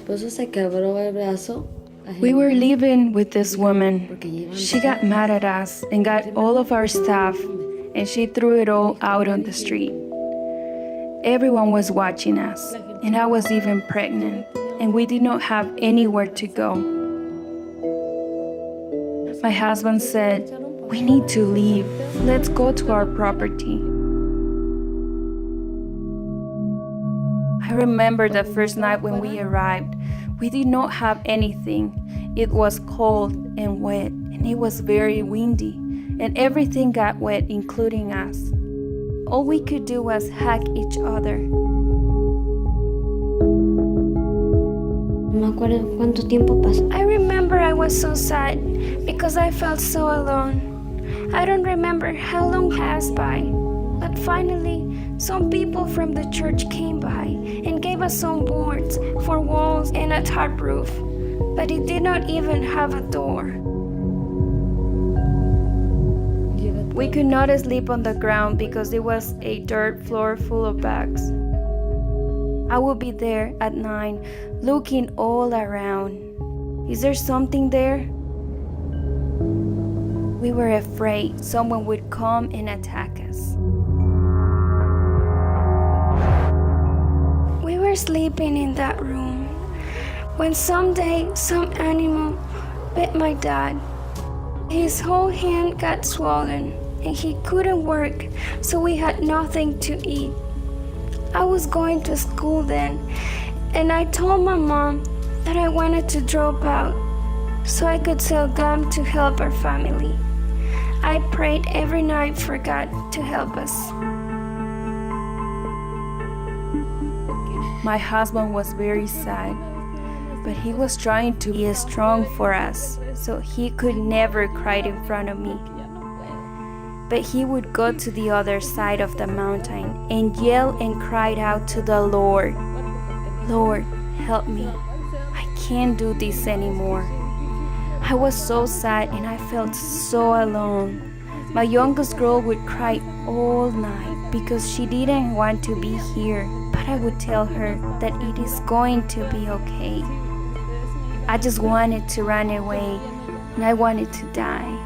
esposo se quebró el brazo. We were living with this woman. She got mad at us and got all of our stuff, and she threw it all out on the street. Everyone was watching us, and I was even pregnant, and we did not have anywhere to go. My husband said, "We need to leave. Let's go to our property." I remember the first night when we arrived. We did not have anything. It was cold and wet, and it was very windy, and everything got wet, including us. All we could do was hug each other. No me acuerdo cuánto tiempo pasó. I remember I was so sad because I felt so alone. I don't remember how long passed by, but finally, some people from the church came by and gave us some boards for walls and a tarp roof, but it did not even have a door. We could not sleep on the ground because it was a dirt floor full of bags. I would be there at 9, looking all around. Is there something there? We were afraid someone would come and attack us. We were sleeping in that room when someday some animal bit my dad. His whole hand got swollen and he couldn't work, so we had nothing to eat. I was going to school then, and I told my mom that I wanted to drop out so I could sell gum to help our family. I prayed every night for God to help us. My husband was very sad, but he was trying to be strong for us, so he could never cry in front of me. But he would go to the other side of the mountain and yell and cry out to the Lord, "Lord, help me. I can't do this anymore." I was so sad and I felt so alone. My youngest girl would cry all night because she didn't want to be here, but I would tell her that it is going to be okay. I just wanted to run away and I wanted to die.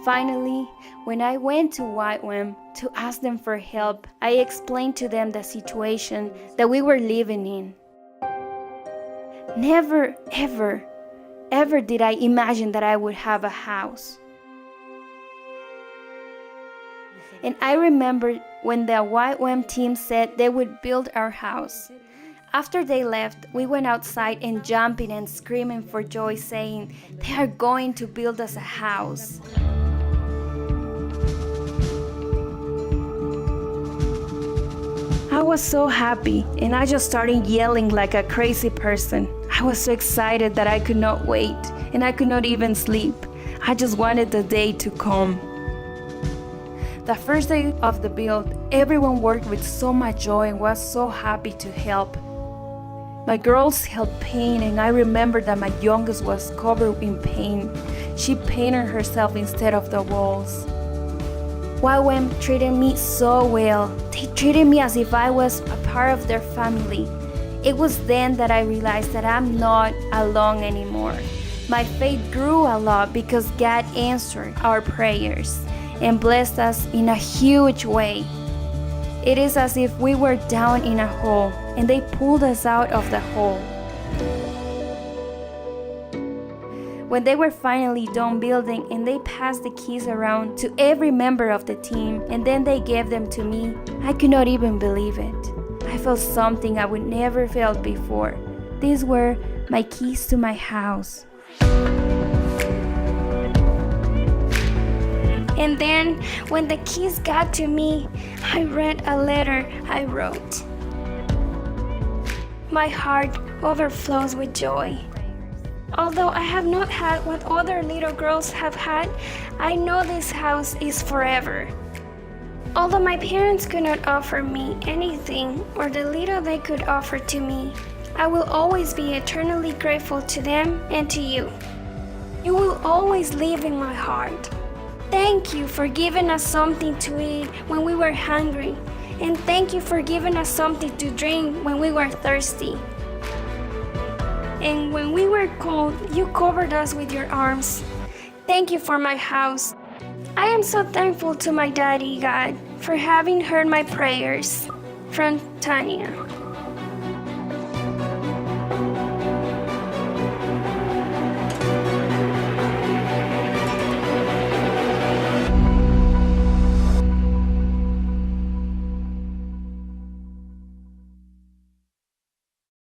Finally, when I went to Ywam to ask them for help, I explained to them the situation that we were living in. Never, ever did I imagine that I would have a house. And I remember when the Ywam team said they would build our house. After they left, we went outside and jumping and screaming for joy, saying, "They are going to build us a house." I was so happy, and I just started yelling like a crazy person. I was so excited that I could not wait, and I could not even sleep. I just wanted the day to come. The first day of the build, everyone worked with so much joy and was so happy to help. My girls helped paint, and I remember that my youngest was covered in paint. She painted herself instead of the walls. Ywam treated me so well. They treated me as if I was a part of their family. It was then that I realized that I'm not alone anymore. My faith grew a lot because God answered our prayers and blessed us in a huge way. It is as if we were down in a hole and they pulled us out of the hole. When they were finally done building and they passed the keys around to every member of the team and then they gave them to me, I could not even believe it. I felt something I would never felt before. These were my keys to my house. And then, when the keys got to me, I read a letter I wrote. My heart overflows with joy. Although I have not had what other little girls have had, I know this house is forever. Although my parents could not offer me anything, or the little they could offer to me, I will always be eternally grateful to them and to you. You will always live in my heart. Thank you for giving us something to eat when we were hungry, and thank you for giving us something to drink when we were thirsty. And when we were cold, you covered us with your arms. Thank you for my house. I am so thankful to my daddy, God, for having heard my prayers. From Tanya.